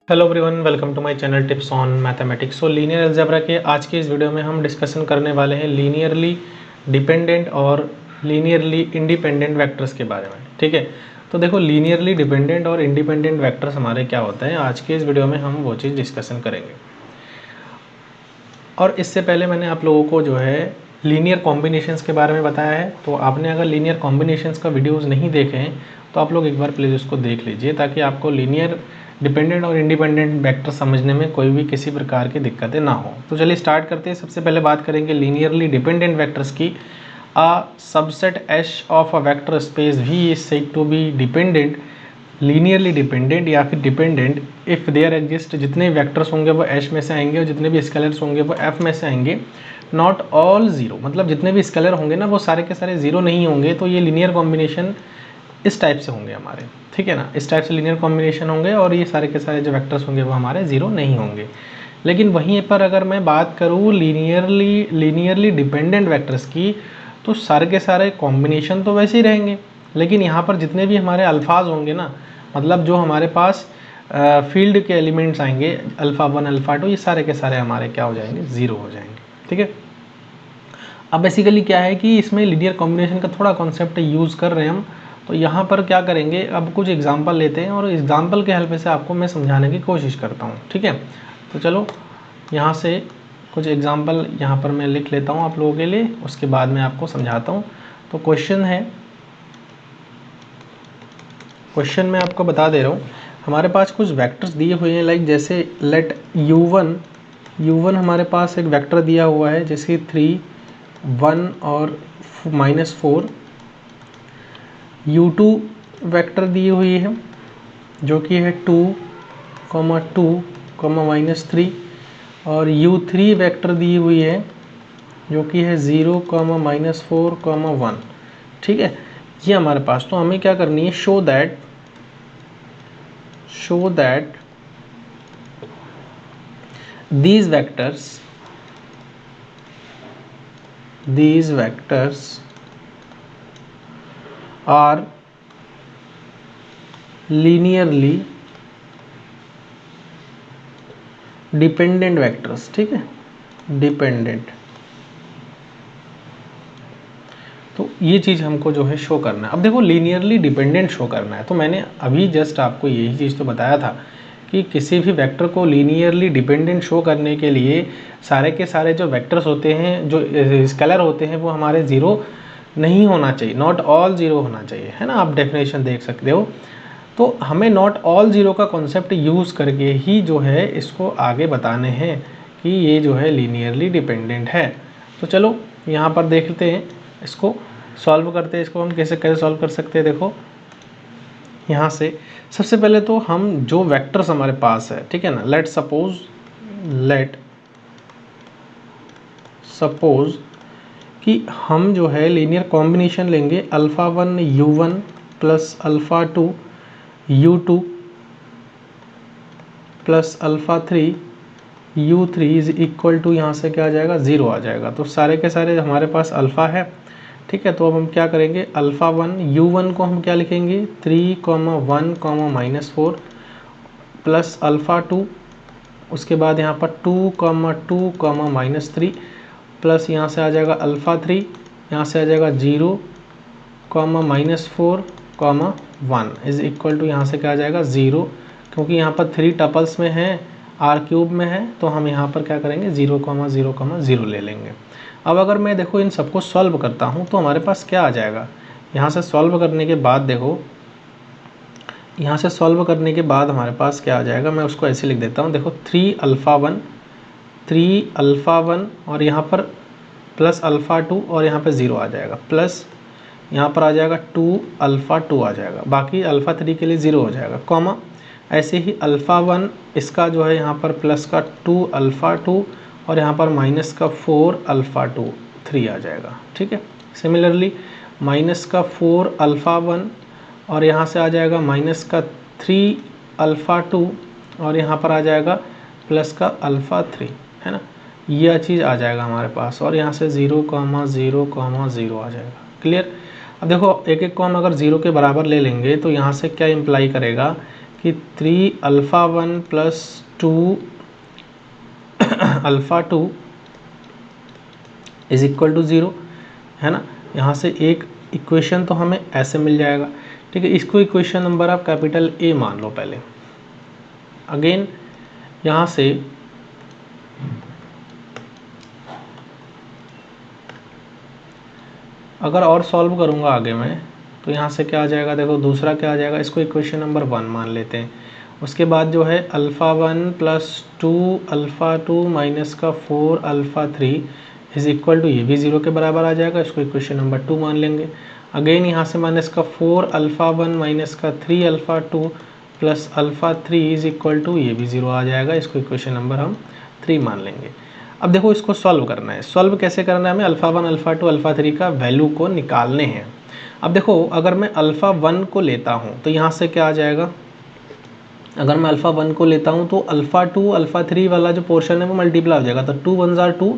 Hello everyone, welcome to my channel tips on mathematics. So linear algebra के आज के इस वीडियो में हम डिस्कशन करने वाले हैं लीनियरली डिपेंडेंट और लीनियरली इंडिपेंडेंट वेक्टर्स के बारे में। ठीक है, तो देखो लीनियरली डिपेंडेंट और इंडिपेंडेंट वेक्टर्स हमारे क्या होते हैं, आज के इस वीडियो में हम वो चीज़ डिस्कशन करेंगे। और इससे पहले मैंने आप लोगों को जो है लीनियर कॉम्बिनेशंस के बारे में बताया है, तो आपने अगर लीनियर कॉम्बिनेशंस का वीडियोज़ नहीं देखे हैं तो आप लोग एक बार प्लीज़ उसको देख लीजिए, ताकि आपको लीनियर डिपेंडेंट और इंडिपेंडेंट वेक्टर समझने में कोई भी किसी प्रकार की दिक्कतें ना हो। तो चलिए स्टार्ट करते हैं। सबसे पहले बात करेंगे लीनियरली डिपेंडेंट वेक्टर्स की। A subset H of a vector space V is said to be dependent, linearly dependent या फिर डिपेंडेंट इफ़ देयर एग्जिस्ट। जितने वेक्टर्स होंगे वो एच में से आएंगे और जितने भी स्केलर्स होंगे वो एफ में से आएंगे। नॉट ऑल ज़ीरो, मतलब जितने भी स्केलर होंगे ना वो सारे के सारे ज़ीरो नहीं होंगे। तो ये लीनियर कॉम्बिनेशन इस टाइप से होंगे हमारे, ठीक है ना, इस टाइप से लीनियर कॉम्बिनेशन होंगे और ये सारे के सारे जो वेक्टर्स होंगे वो हमारे ज़ीरो नहीं होंगे। लेकिन वहीं पर अगर मैं बात करूँ लीनियरली डिपेंडेंट वेक्टर्स की, तो सारे के सारे कॉम्बिनेशन तो वैसे ही रहेंगे, लेकिन यहाँ पर जितने भी हमारे अल्फाज होंगे ना, मतलब जो हमारे पास फील्ड के एलिमेंट्स आएंगे अल्फ़ा वन अल्फ़ा टू, ये सारे के सारे हमारे क्या हो जाएंगे, ज़ीरो हो जाएंगे। ठीक है, अब बेसिकली क्या है कि इसमें लीनियर कॉम्बिनेशन का थोड़ा कॉन्सेप्ट यूज़ कर रहे हैं हम। तो यहाँ पर क्या करेंगे, अब कुछ एग्जांपल लेते हैं और एग्जांपल के हेल्प से आपको मैं समझाने की कोशिश करता हूँ। ठीक है, तो चलो यहाँ से कुछ एग्जांपल यहाँ पर मैं लिख लेता हूँ आप लोगों के लिए, उसके बाद मैं आपको समझाता हूँ। तो क्वेश्चन मैं आपको बता दे रहा हूँ। हमारे पास कुछ वेक्टर्स दिए हुए हैं, लाइक जैसे लेट u1 हमारे पास एक वेक्टर दिया हुआ है, जैसे 3, 1 और -4। u2 वेक्टर दी हुई है जो कि है 2, 2, -3 और u3 वेक्टर दी हुई है जो कि है 0, -4, 1। ठीक है, ये हमारे पास। तो हमें क्या करनी है, show that these vectors are linearly dependent vectors। ठीक है, डिपेंडेंट। तो ये चीज़ हमको जो है शो करना है। अब देखो लीनियरली डिपेंडेंट शो करना है, तो मैंने अभी जस्ट आपको यही चीज़ तो बताया था कि किसी भी वेक्टर को लीनियरली डिपेंडेंट शो करने के लिए सारे के सारे जो वेक्टर्स होते हैं, जो स्केलर होते हैं, वो हमारे ज़ीरो नहीं होना चाहिए, नॉट ऑल ज़ीरो होना चाहिए, है ना। आप डेफिनेशन देख सकते हो। तो हमें नॉट ऑल ज़ीरो का कॉन्सेप्ट यूज़ करके ही जो है इसको आगे बताने हैं कि ये जो है लीनियरली डिपेंडेंट है। तो चलो यहाँ पर देखते हैं, इसको सॉल्व करते हैं। इसको हम कैसे सॉल्व कर सकते हैं, देखो यहाँ से सबसे पहले तो हम जो वेक्टर्स हमारे पास है, ठीक है ना, लेट सपोज कि हम जो है लीनियर कॉम्बिनेशन लेंगे alpha 1 u1 plus alpha 2 u2 plus alpha 3 u3 is equal to, यहाँ से क्या आ जाएगा, 0 आ जाएगा। तो सारे के सारे हमारे पास अल्फ़ा है। ठीक है, तो अब हम क्या करेंगे, अल्फ़ा 1 u1 को हम क्या लिखेंगे, 3, 1, -4 प्लस अल्फ़ा 2, उसके बाद यहाँ पर 2, 2, -3 प्लस यहाँ से आ जाएगा अल्फ़ा 3, यहाँ से आ जाएगा 0, -4, 1 इज इक्वल टू, यहाँ से क्या आ जाएगा, 0। क्योंकि यहाँ पर 3 टपल्स में है, r³ में है, तो हम यहाँ पर क्या करेंगे, 0, 0, 0 ले लेंगे। अब अगर मैं देखो इन सबको सॉल्व करता हूँ तो हमारे पास क्या आ जाएगा, यहाँ से सॉल्व करने के बाद देखो, यहाँ से सॉल्व करने के बाद हमारे पास क्या आ जाएगा, मैं उसको ऐसे लिख देता हूँ। देखो 3 अल्फ़ा 1 और यहाँ पर प्लस अल्फ़ा 2 और यहाँ पर 0 आ जाएगा, प्लस यहाँ पर आ जाएगा 2 अल्फ़ा 2 आ जाएगा, बाकी अल्फ़ा 3 के लिए 0 हो जाएगा, कॉमा ऐसे ही अल्फ़ा 1 इसका जो है यहाँ पर प्लस का 2 अल्फ़ा 2 और यहाँ पर माइनस का 4 अल्फ़ा 2 3 आ जाएगा। ठीक है, सिमिलरली माइनस का 4 अल्फ़ा 1 और यहाँ से आ जाएगा माइनस का 3 अल्फ़ा 2 और यहाँ पर आ जाएगा प्लस का अल्फ़ा 3, है ना, यह चीज़ आ जाएगा हमारे पास। और यहाँ से 0, 0, 0 आ जाएगा। क्लियर। अब देखो एक एक को हम अगर 0 के बराबर ले लेंगे तो यहाँ से क्या इम्प्लाई करेगा कि 3 alpha 1 plus 2 alpha 2 is equal to 0, है ना। यहाँ से एक इक्वेशन तो हमें ऐसे मिल जाएगा, ठीक है। इसको इक्वेशन नंबर आप कैपिटल ए मान लो पहले। अगेन यहाँ से अगर और सॉल्व करूँगा आगे मैं, तो यहाँ से क्या आ जाएगा, देखो दूसरा क्या आ जाएगा, इसको इक्वेशन नंबर 1 मान लेते हैं। उसके बाद जो है अल्फ़ा 1 प्लस 2 अल्फ़ा 2 माइनस का 4 अल्फ़ा 3 इज इक्वल टू, ये भी 0 के बराबर आ जाएगा, इसको इक्वेशन नंबर 2 मान लेंगे। अगेन यहाँ से माइनस का 4 अल्फ़ा 1 माइनस का 3 alpha 2 plus alpha 3 is equal to, ये भी 0 आ जाएगा, इसको इक्वेशन नंबर हम 3 मान लेंगे। अब देखो इसको सॉल्व करना है। सॉल्व कैसे करना है हमें, अल्फ़ा 1 अल्फ़ा 2 अल्फ़ा 3 का वैल्यू को निकालने हैं। अब देखो अगर मैं अल्फ़ा 1 को लेता हूँ तो यहाँ से क्या आ जाएगा, अगर मैं अल्फ़ा 1 को लेता हूँ तो अल्फ़ा 2 अल्फ़ा 3 वाला जो पोर्शन है वो मल्टीप्लाई हो जाएगा, तो 2 1 ज़ार 2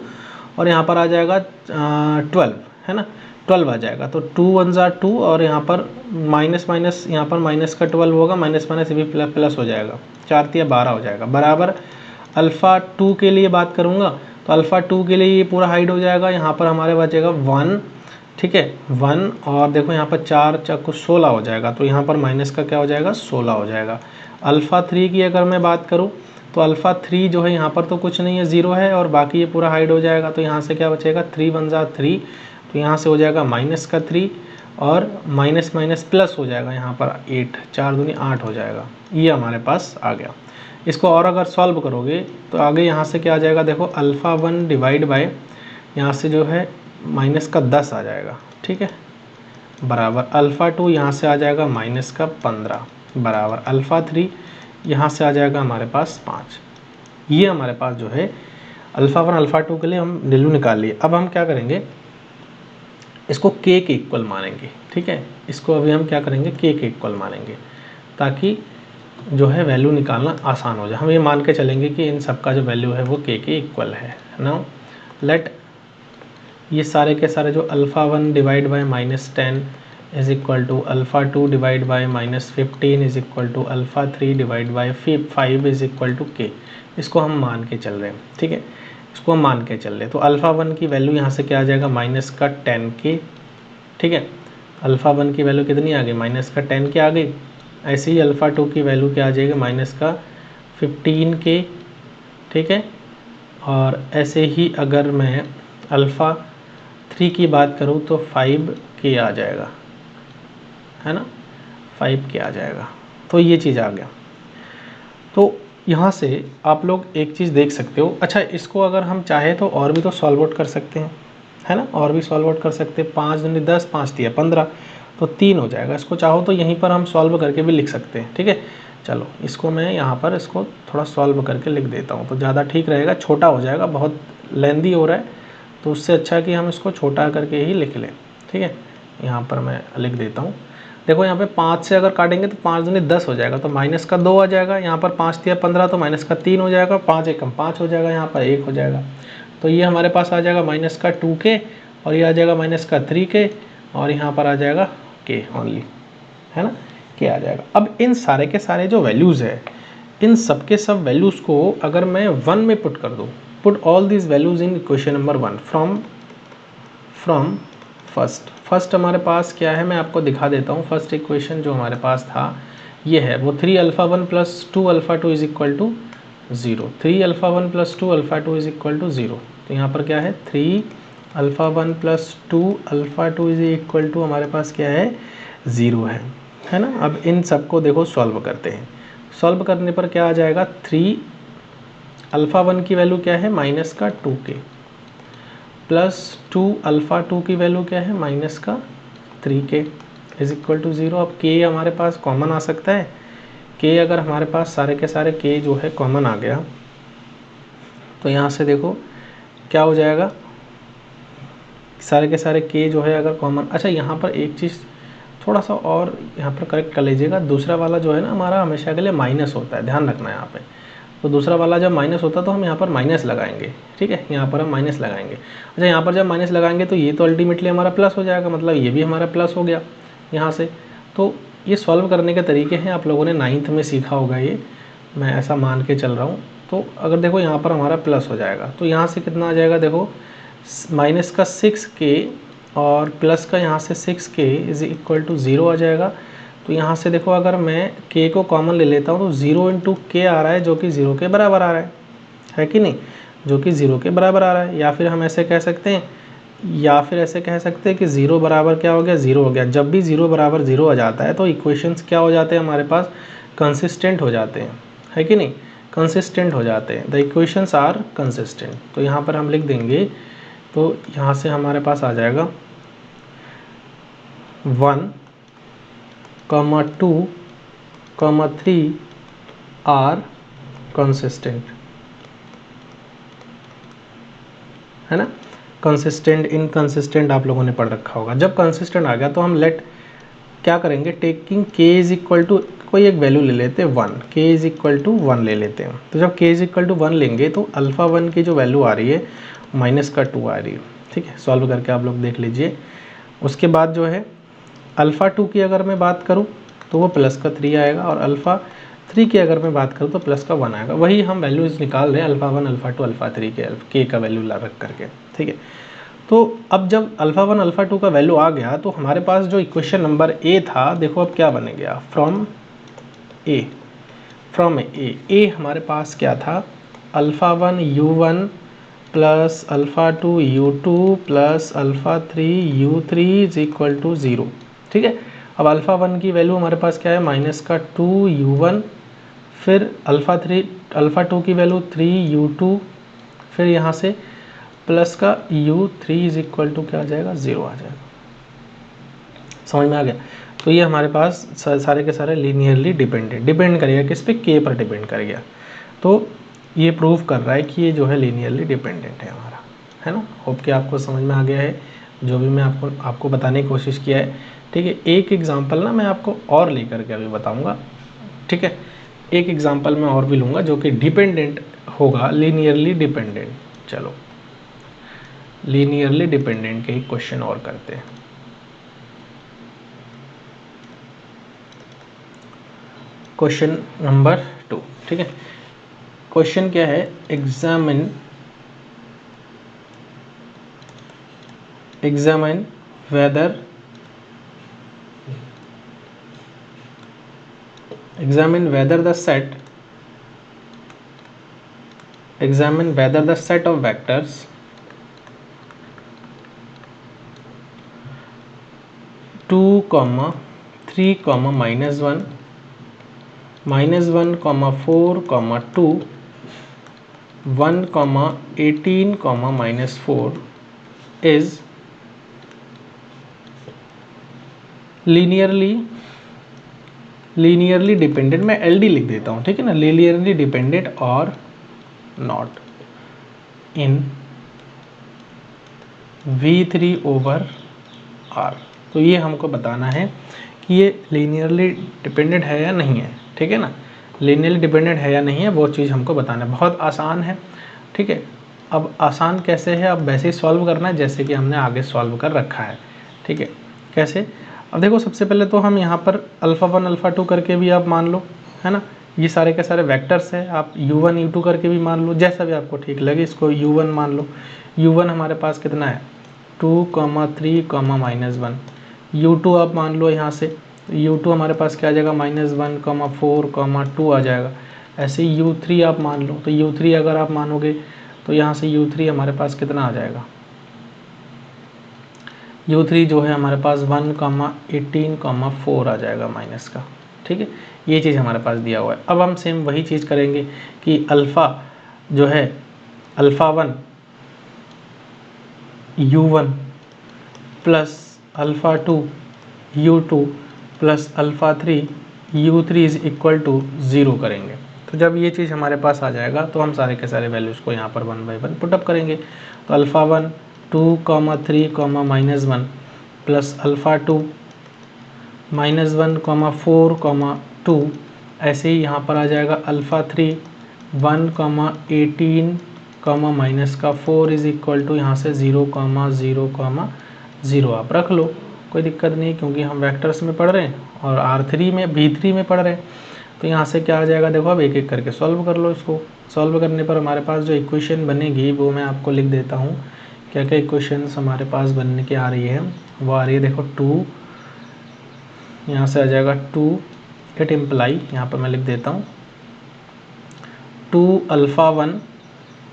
और यहाँ पर आ जाएगा 12, है ना, 12 आ जाएगा। तो 2 1 ज़ार 2 और यहाँ पर माइनस माइनस, यहाँ पर माइनस का 12 होगा, माइनस माइनस भी प्लस हो जाएगा, 4 तिया 12 हो जाएगा। बराबर अल्फ़ा 2 के लिए बात करूँगा तो अल्फ़ा 2 के लिए ये पूरा हाइड हो जाएगा, यहाँ पर हमारे बचेगा 1, ठीक है 1, और देखो यहाँ पर 4 को 16 हो जाएगा, तो यहाँ पर माइनस का क्या हो जाएगा, 16 हो जाएगा। अल्फ़ा 3 की अगर मैं बात करूँ तो अल्फ़ा 3 जो है यहाँ पर तो कुछ नहीं है, 0 है, और बाकी ये पूरा हाइड हो जाएगा, तो यहाँ से क्या बचेगा 3 1 ज़ार 3, तो यहाँ से हो जाएगा माइनस का 3 और माइनस माइनस प्लस हो जाएगा, यहाँ पर 8, 4 दूनी 8 हो जाएगा, ये हमारे पास आ गया। इसको और अगर सॉल्व करोगे तो आगे यहाँ से क्या आ जाएगा, देखो अल्फ़ा 1 डिवाइड बाय यहाँ से जो है माइनस का 10 आ जाएगा, ठीक है, बराबर अल्फ़ा 2 यहाँ से आ जाएगा माइनस का 15, बराबर अल्फ़ा 3 यहाँ से आ जाएगा हमारे पास 5। ये हमारे पास जो है अल्फ़ा 1 अल्फ़ा 2 के लिए हम वैल्यू निकाल लिए। अब हम क्या करेंगे, इसको के इक्वल मानेंगे, ठीक है, इसको अभी हम क्या करेंगे, के इक्वल मानेंगे, ताकि जो है वैल्यू निकालना आसान हो जाए। हम ये मान के चलेंगे कि इन सब का जो वैल्यू है वो के इक्वल है। नाउ लेट ये सारे के सारे जो alpha 1 divide by -10 is equal to alpha 2 divide by -15 is equal to alpha 3 divide by 5 is equal to k, इसको हम मान के चल रहे हैं, ठीक है, इसको हम मान के चल रहे हैं। तो अल्फ़ा 1 की वैल्यू यहाँ से क्या आ जाएगा, माइनस का 10 के, ठीक है, अल्फ़ा 1 की वैल्यू कितनी आ गई, माइनस का 10 के आ गई। ऐसे ही अल्फ़ा 2 की वैल्यू क्या आ जाएगी, माइनस का 15 के, ठीक है, और ऐसे ही अगर मैं अल्फ़ा 3 की बात करूँ तो 5 के आ जाएगा, है ना, 5 के आ जाएगा। तो ये चीज़ आ गया। तो यहाँ से आप लोग एक चीज़ देख सकते हो। अच्छा, इसको अगर हम चाहे तो और भी तो सॉल्व आउट कर सकते हैं, है ना, और भी सॉल्व आउट कर सकते हैं। 5 दूनी 10, 5 तिया 15, तो 3 हो जाएगा। इसको चाहो तो यहीं पर हम सॉल्व करके भी लिख सकते हैं, ठीक है। चलो इसको मैं यहाँ पर इसको थोड़ा सॉल्व करके लिख देता हूँ, तो ज़्यादा ठीक रहेगा, छोटा हो जाएगा, बहुत लेंदी हो रहा है, तो उससे अच्छा कि हम इसको छोटा करके ही लिख लें, ठीक है। यहाँ पर मैं लिख देता हूँ। देखो यहाँ पे 5 से अगर काटेंगे तो 5 दूनी 10 हो जाएगा, तो माइनस का 2 आ जाएगा। यहाँ पर 5 तिया 15, तो माइनस का 3 हो जाएगा, 5 एकम 5 हो जाएगा, यहाँ पर 1 हो जाएगा। तो ये हमारे पास आ जाएगा माइनस का 2 के, और ये आ जाएगा माइनस का 3 के, और यहाँ पर आ जाएगा के ओनली, है ना, के आ जाएगा। अब इन सारे के सारे जो वैल्यूज़ है, इन सब के सब वैल्यूज़ को अगर मैं 1 में पुट कर दूँ, put all these values in equation number 1 from first हमारे पास क्या है, मैं आपको दिखा देता हूँ। फर्स्ट इक्वेशन जो हमारे पास था ये है, वो 3 alpha 1 plus 2 alpha 2 is equal to 0, 3 alpha 1 plus 2 alpha 2 is equal to 0। तो यहाँ पर क्या है, 3 alpha 1 plus 2 alpha 2 is equal to हमारे पास क्या है, 0 है ना। अब इन सबको देखो सॉल्व करते हैं। सॉल्व करने पर क्या आ जाएगा, 3 अल्फ़ा 1 की वैल्यू क्या है, माइनस का 2 के, प्लस 2 अल्फ़ा 2 की वैल्यू क्या है, माइनस का 3 के इज इक्वल टू 0। अब के हमारे पास कॉमन आ सकता है, के अगर हमारे पास सारे के सारे के जो है कॉमन आ गया, तो यहाँ से देखो क्या हो जाएगा, सारे के सारे के जो है अगर कॉमन। अच्छा, यहाँ पर एक चीज़ थोड़ा सा और यहाँ पर करेक्ट कर लीजिएगा, दूसरा वाला जो है ना हमारा हमेशा के लिए माइनस होता है, ध्यान रखना है यहाँ पे। तो दूसरा वाला जब माइनस होता है तो हम यहाँ पर माइनस लगाएंगे, ठीक है, यहाँ पर हम माइनस लगाएंगे। अच्छा, यहाँ पर जब माइनस लगाएंगे तो ये तो अल्टीमेटली हमारा प्लस हो जाएगा, मतलब ये भी हमारा प्लस हो गया यहाँ से। तो ये सॉल्व करने के तरीके हैं, आप लोगों ने 9th में सीखा होगा, ये मैं ऐसा मान के चल रहा हूँ। तो अगर देखो यहाँ पर हमारा प्लस हो जाएगा, तो यहाँ से कितना आ जाएगा, देखो माइनस का 6k और प्लस का यहाँ से 6k इज इक्वल टू 0 आ जाएगा। तो यहाँ से देखो अगर मैं k को कॉमन ले लेता हूँ तो 0 इंटू के आ रहा है, जो कि 0 के बराबर आ रहा है कि नहीं, जो कि 0 के बराबर आ रहा है। या फिर हम ऐसे कह सकते हैं, कि 0 बराबर क्या हो गया, 0 हो गया। जब भी 0 बराबर 0 आ जाता है तो इक्वेशंस क्या हो जाते हैं हमारे पास, कंसिस्टेंट हो जाते हैं, है कि नहीं, कंसिस्टेंट हो जाते हैं, द इक्वेशंस आर कंसिस्टेंट। तो यहाँ पर हम लिख देंगे, तो यहाँ से हमारे पास आ जाएगा 1, 2, 3 आर कंसिस्टेंट, है ना। कंसिस्टेंट, इनकंसिस्टेंट आप लोगों ने पढ़ रखा होगा। जब कंसिस्टेंट आ गया तो हम क्या करेंगे, taking k is equal to कोई एक वैल्यू ले लेते हैं 1, k इज इक्वल टू 1 ले लेते हैं। तो जब k इज इक्वल टू 1 लेंगे तो अल्फ़ा 1 की जो वैल्यू आ रही है माइनस का 2 आ रही है, ठीक है। सॉल्व करके आप लोग देख लीजिए। उसके बाद जो है अल्फ़ा 2 की अगर मैं बात करूँ तो वो प्लस का 3 आएगा, और अल्फ़ा 3 की अगर मैं बात करूँ तो प्लस का 1 आएगा। वही हम वैल्यूज़ निकाल रहे हैं, अल्फ़ा 1, अल्फ़ा 2, अल्फ़ा 3 के का वैल्यू ला रख करके, ठीक है। तो अब जब अल्फ़ा 1 अल्फ़ा 2 का वैल्यू आ गया तो हमारे पास जो इक्वेशन नंबर ए था, देखो अब क्या बन गया, फ्रॉम ए हमारे पास क्या था, alpha 1 u1 plus alpha 2 u2 plus alpha 3 u3 is equal to 0, ठीक है। अब अल्फ़ा 1 की वैल्यू हमारे पास क्या है, माइनस का 2 u1, फिर अल्फ़ा 2 की वैल्यू 3 u2, फिर यहाँ से प्लस का u3 इज इक्वल टू क्या आ जाएगा, 0 आ जाएगा। समझ में आ गया। तो ये हमारे पास सारे के सारे लीनियरली डिपेंड करेगा किस पे, k पर डिपेंड करेगा। तो ये प्रूव कर रहा है कि ये जो है लीनियरली डिपेंडेंट है हमारा, है ना। होप कि आपको समझ में आ गया है जो भी मैं आपको बताने की कोशिश किया है, ठीक है। एक एग्जांपल ना मैं आपको और लेकर के अभी बताऊंगा, ठीक है। एक एग्जांपल मैं और भी लूँगा जो कि डिपेंडेंट होगा, लीनियरली डिपेंडेंट। चलो लीनियरली डिपेंडेंट के ही क्वेश्चन और करते हैं। क्वेश्चन नंबर 2, ठीक है। क्वेश्चन क्या है, examine whether the set of vectors 2, 3, -1, -1, 4, 2, 1, 18, -4 is linearly dependent, मैं LD लिख देता हूँ, ठीक है ना, लीनियरली डिपेंडेंट और नॉट इन V3/R। तो ये हमको बताना है कि ये लीनियरली डिपेंडेंट है या नहीं है, ठीक है ना, लीनियरली डिपेंडेंट है या नहीं है, वो चीज़ हमको बताना है। बहुत आसान है, ठीक है। अब आसान कैसे है, अब वैसे ही सॉल्व करना है जैसे कि हमने आगे सॉल्व कर रखा है, ठीक है। कैसे, अब देखो सबसे पहले तो हम यहाँ पर अल्फ़ा 1 अल्फ़ा 2 करके भी आप मान लो, है ना। ये सारे के सारे वेक्टर्स है, आप u1 u2 करके भी मान लो, जैसा भी आपको ठीक लगे। इसको u1 मान लो, u1 हमारे पास कितना है 2, 3, -1, u2 आप मान लो यहाँ से, u2 हमारे पास क्या आ जाएगा, -1, 4, 2 आ जाएगा। ऐसे ही u3 आप मान लो, तो u3 अगर आप मानोगे तो यहाँ से u3 हमारे पास कितना आ जाएगा, u3 जो है हमारे पास 1, 18, 4 आ जाएगा माइनस का, ठीक है। ये चीज़ हमारे पास दिया हुआ है। अब हम सेम वही चीज़ करेंगे कि अल्फ़ा जो है alpha 1 u1 plus alpha 2 u2 plus alpha 3 u3 is equal to 0 करेंगे। तो जब ये चीज़ हमारे पास आ जाएगा तो हम सारे के सारे वैल्यूज़ को यहाँ पर 1 बाई 1 पुटअप करेंगे। तो अल्फ़ा 1 2, 3, -1 प्लस अल्फ़ा 2 -1, 4, 2, ऐसे ही यहाँ पर आ जाएगा अल्फ़ा 3 1, 18, माइनस का 4 इज इक्वल टू यहाँ से 0, 0, 0 आप रख लो। कोई दिक्कत नहीं क्योंकि हम वेक्टर्स में पढ़ रहे हैं और R3 में V3 में पढ़ रहे हैं। तो यहाँ से क्या आ जाएगा, देखो अब एक एक करके सॉल्व कर लो। इसको सॉल्व करने पर हमारे पास जो इक्वेशन बनेगी वो मैं आपको लिख देता हूँ। क्या क्या इक्वेशंस हमारे पास बनने की आ रही है, वो आ रही है देखो 2, यहाँ से आ जाएगा 2, इट इम्प्लाई, यहाँ पर मैं लिख देता हूँ 2 अल्फ़ा 1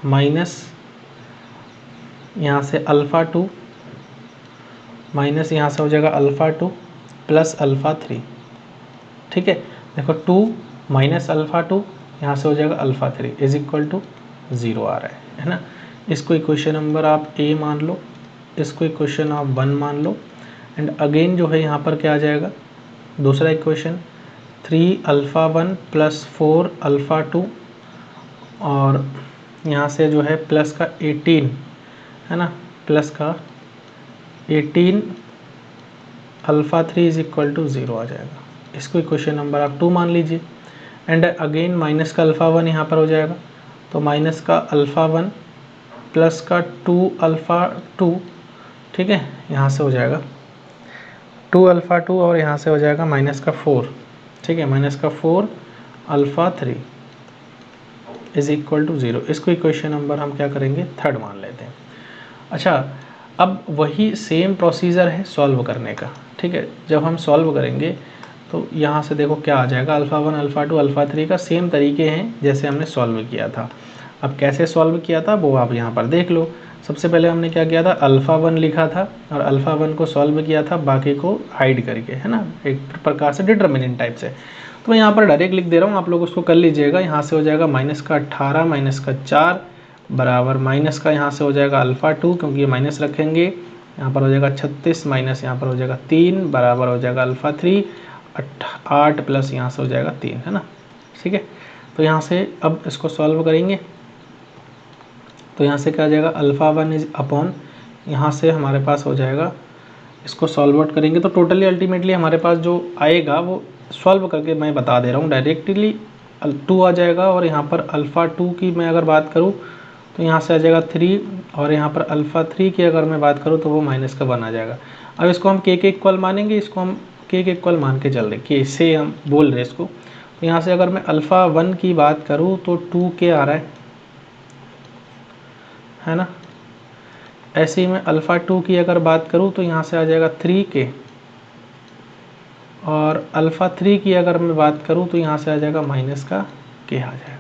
माइनस यहाँ से अल्फ़ा 2 माइनस यहाँ से हो जाएगा अल्फ़ा 2 प्लस अल्फ़ा 3। ठीक है, देखो 2 माइनस अल्फ़ा 2 यहाँ से हो जाएगा अल्फ़ा 3 इज इक्वल टू 0 आ रहा है ना। इसको इक्वेशन नंबर आप ए मान लो, इसको इक्वेशन आप 1 मान लो। एंड अगेन जो है यहाँ पर क्या आ जाएगा, दूसरा इक्वेशन 3 अल्फ़ा 1 प्लस 4 अल्फ़ा 2 और यहाँ से जो है प्लस का 18 है ना, प्लस का 18 अल्फ़ा 3 इज इक्वल टू 0 आ जाएगा। इसको इक्वेशन नंबर आप 2 मान लीजिए। एंड अगेन माइनस का अल्फ़ा 1 यहाँ पर हो जाएगा, तो माइनस का अल्फ़ा 1 प्लस का 2 अल्फ़ा 2, ठीक है, यहाँ से हो जाएगा 2 अल्फ़ा 2 और यहाँ से हो जाएगा माइनस का 4, ठीक है, माइनस का 4 अल्फ़ा 3 इज इक्वल टू 0। इसको इक्वेशन नंबर हम क्या करेंगे, 3 मान लेते हैं। अच्छा, अब वही सेम प्रोसीजर है सॉल्व करने का। ठीक है, जब हम सॉल्व करेंगे तो यहाँ से देखो क्या आ जाएगा, अल्फ़ा 1 अल्फ़ा 2 अल्फ़ा 3 का सेम तरीके हैं जैसे हमने सॉल्व किया था। अब कैसे सॉल्व किया था वो आप यहाँ पर देख लो। सबसे पहले हमने क्या किया था, अल्फ़ा 1 लिखा था और अल्फ़ा 1 को सॉल्व किया था बाकी को हाइड करके, है ना, एक प्रकार से डिटर्मिनेंट टाइप से। तो मैं यहाँ पर डायरेक्ट लिख दे रहा हूँ, आप लोग उसको कर लीजिएगा। यहाँ से हो जाएगा माइनस का 18 माइनस का 4 बराबर माइनस का यहाँ से हो जाएगा अल्फ़ा 2, क्योंकि ये माइनस रखेंगे, यहाँ पर हो जाएगा 36 माइनस यहाँ पर हो जाएगा 3 बराबर हो जाएगा अल्फ़ा 3, 8 प्लस यहाँ से हो जाएगा 3, है ना। ठीक है, तो यहाँ से अब इसको सॉल्व करेंगे तो यहाँ से क्या आ जाएगा, अल्फ़ा 1 इज अपॉन, यहाँ से हमारे पास हो जाएगा, इसको सॉल्व आउट करेंगे तो टोटली अल्टीमेटली हमारे पास जो आएगा वो सॉल्व करके मैं बता दे रहा हूँ डायरेक्टली 2 आ जाएगा। और यहाँ पर अल्फ़ा 2 की मैं अगर बात करूँ तो यहाँ से आ जाएगा 3 और यहाँ पर अल्फ़ा 3 की अगर मैं बात करूँ तो वो माइनस का 1 आ जाएगा। अब इसको हम के इक्वल मानेंगे, इसको हम के इक्वल मान के चल रहे कि इससे हम बोल रहे इसको। तो यहाँ से अगर मैं अल्फ़ा 1 की बात करूँ तो 2 के आ रहा है ना। ऐसे ही मैं अल्फ़ा 2 की अगर बात करूँ तो यहाँ से आ जाएगा 3 के, और अल्फ़ा 3 की अगर मैं बात करूँ तो यहाँ से आ जाएगा माइनस का के आ जाएगा।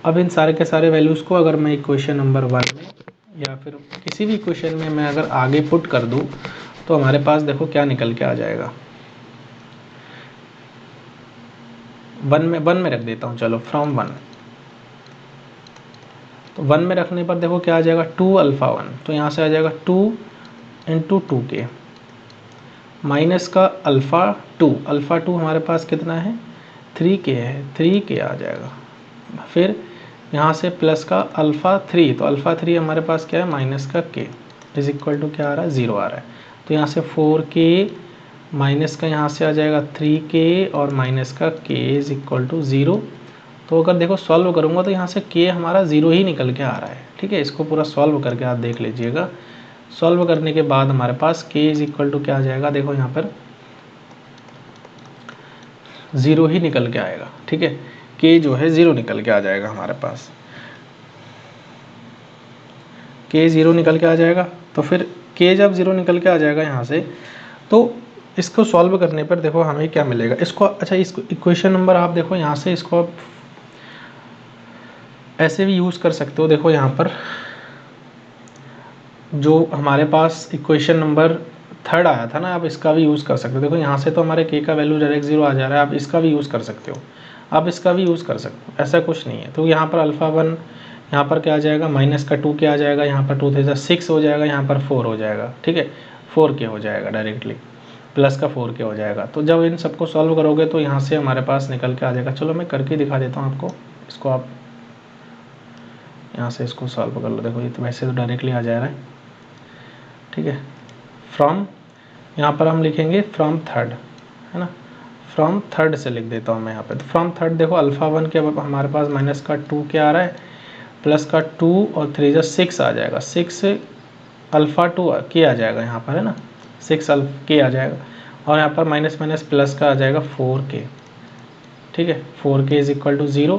अब इन सारे के सारे वैल्यूज़ को अगर मैं इक्वेशन नंबर 1 में या फिर किसी भी इक्वेशन में मैं अगर आगे पुट कर दूँ तो हमारे पास देखो क्या निकल के आ जाएगा। 1 में रख देता हूँ, चलो फ्रॉम 1, तो 1 में रखने पर देखो क्या आ जाएगा, 2 अल्फ़ा 1, तो यहाँ से आ जाएगा 2 इंटू 2 के माइनस का अल्फ़ा 2 हमारे पास कितना है, 3 के है, 3 के आ जाएगा। फिर यहाँ से प्लस का अल्फ़ा 3, तो अल्फ़ा 3 हमारे पास क्या है, माइनस का के इज इक्वल टू क्या आ रहा है, 0 आ रहा है। तो यहाँ से 4 के माइनस का यहाँ से आ जाएगा 3 के और माइनस का के इज इक्वल टू 0। तो अगर देखो सॉल्व करूँगा तो यहाँ से के हमारा 0 ही निकल के आ रहा है। ठीक है, इसको पूरा सॉल्व करके आप देख लीजिएगा। सॉल्व करने के बाद हमारे पास k इज इक्वल टू क्या आ जाएगा, देखो यहाँ पर 0 ही निकल के आएगा। ठीक है, k जो है 0 निकल के आ जाएगा हमारे पास, k 0 निकल के आ जाएगा। तो फिर k जब 0 निकल के आ जाएगा यहाँ से, तो इसको सॉल्व करने पर देखो हमें क्या मिलेगा। इसको अच्छा, इसको इक्वेशन नंबर आप देखो यहाँ से इसको आप ऐसे भी यूज़ कर सकते हो। देखो यहाँ पर जो हमारे पास इक्वेशन नंबर 3 आया था ना, आप इसका भी यूज़ कर सकते हो। देखो यहाँ से तो हमारे k का वैल्यू डायरेक्ट 0 आ जा रहा है, आप इसका भी यूज़ कर सकते हो, आप इसका भी यूज़ कर सकते हो, ऐसा कुछ नहीं है। तो यहाँ पर अल्फ़ा 1 यहाँ पर क्या आ जाएगा, माइनस का 2 के आ जाएगा, यहाँ पर 2 × 6 हो जाएगा, यहाँ पर 4 हो जाएगा। ठीक है, 4 के हो जाएगा डायरेक्टली, प्लस का 4 के हो जाएगा। तो जब इन सबको सॉल्व करोगे तो यहाँ से हमारे पास निकल के आ जाएगा। चलो मैं करके दिखा देता हूँ आपको, इसको आप यहाँ से इसको सॉल्व कर लो। देखो ये तो वैसे तो डायरेक्टली आ जा रहा है। ठीक है, फ्रॉम यहाँ पर हम लिखेंगे फ्रॉम 3rd, है ना, फ्रॉम 3rd से लिख देता हूँ मैं यहाँ पे। तो फ्रॉम 3rd देखो अल्फ़ा 1 के हमारे पास माइनस का 2 के आ रहा है, प्लस का 2 और 3 × 6 आ जाएगा, 6 अल्फ़ा 2 के आ जाएगा यहाँ पर, है ना, 6 k आ जाएगा, और यहाँ पर माइनस माइनस प्लस का आ जाएगा 4k। ठीक है, 4k इज इक्वल टू 0,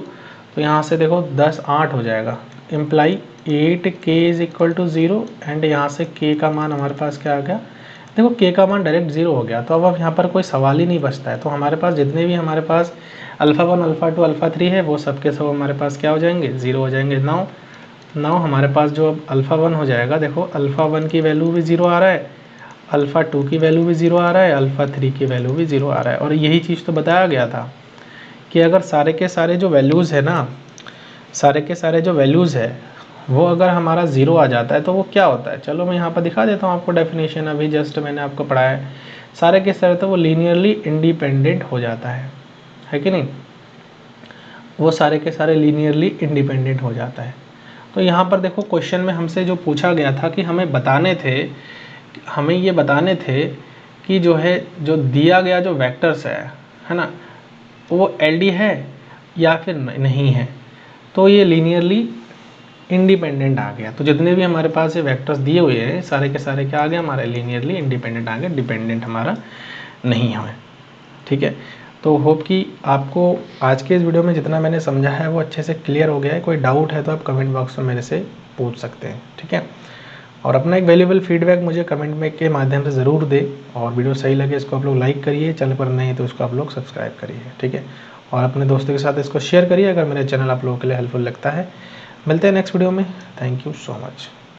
तो यहाँ से देखो 10 8 हो जाएगा, imply 8k is equal to 0, and यहाँ से k का मान हमारे पास क्या आ गया, देखो k का मान डायरेक्ट 0 हो गया। तो अब यहाँ पर कोई सवाल ही नहीं बचता है, तो हमारे पास जितने भी हमारे पास अल्फ़ा 1 अल्फ़ा 2 अल्फ़ा 3 है वो सब के सब हमारे पास क्या हो जाएंगे, 0 हो जाएंगे। नाउ हमारे पास जो अब अल्फ़ा 1 हो जाएगा, देखो अल्फ़ा 1 की वैल्यू भी 0 आ रहा है, अल्फ़ा 2 की वैल्यू भी 0 आ रहा है, अल्फ़ा 3 की वैल्यू भी 0 आ रहा है। और यही चीज़ तो बताया गया था कि अगर सारे के सारे जो वैल्यूज़ है ना, सारे के सारे जो वैल्यूज़ है वो अगर हमारा 0 आ जाता है तो वो क्या होता है। चलो मैं यहाँ पर दिखा देता हूँ आपको डेफिनेशन, अभी जस्ट मैंने आपको पढ़ाया है। सारे के सारे तो वो लीनियरली इंडिपेंडेंट हो जाता है कि नहीं, वो सारे के सारे लीनियरली इंडिपेंडेंट हो जाता है। तो यहाँ पर देखो क्वेश्चन में हमसे जो पूछा गया था कि हमें ये बताने थे कि जो है जो दिया गया जो वेक्टर्स है ना, वो एलडी है या फिर नहीं है। तो ये लीनियरली इंडिपेंडेंट आ गया, तो जितने भी हमारे पास ये वेक्टर्स दिए हुए हैं सारे के सारे क्या आ गए, हमारे लीनियरली इंडिपेंडेंट आ गए, डिपेंडेंट हमारा नहीं है। ठीक है, तो होप कि आपको आज के इस वीडियो में जितना मैंने समझा है वो अच्छे से क्लियर हो गया है। कोई डाउट है तो आप कमेंट बॉक्स में मेरे से पूछ सकते हैं। ठीक है, और अपना एक वैल्यूएबल फीडबैक मुझे कमेंट में के माध्यम से ज़रूर दे, और वीडियो सही लगे इसको आप लोग लाइक करिए, चैनल पर नहीं तो इसको आप लोग सब्सक्राइब करिए। ठीक है, और अपने दोस्तों के साथ इसको शेयर करिए अगर मेरा चैनल आप लोगों के लिए हेल्पफुल लगता है। मिलते हैं नेक्स्ट वीडियो में, थैंक यू सो मच।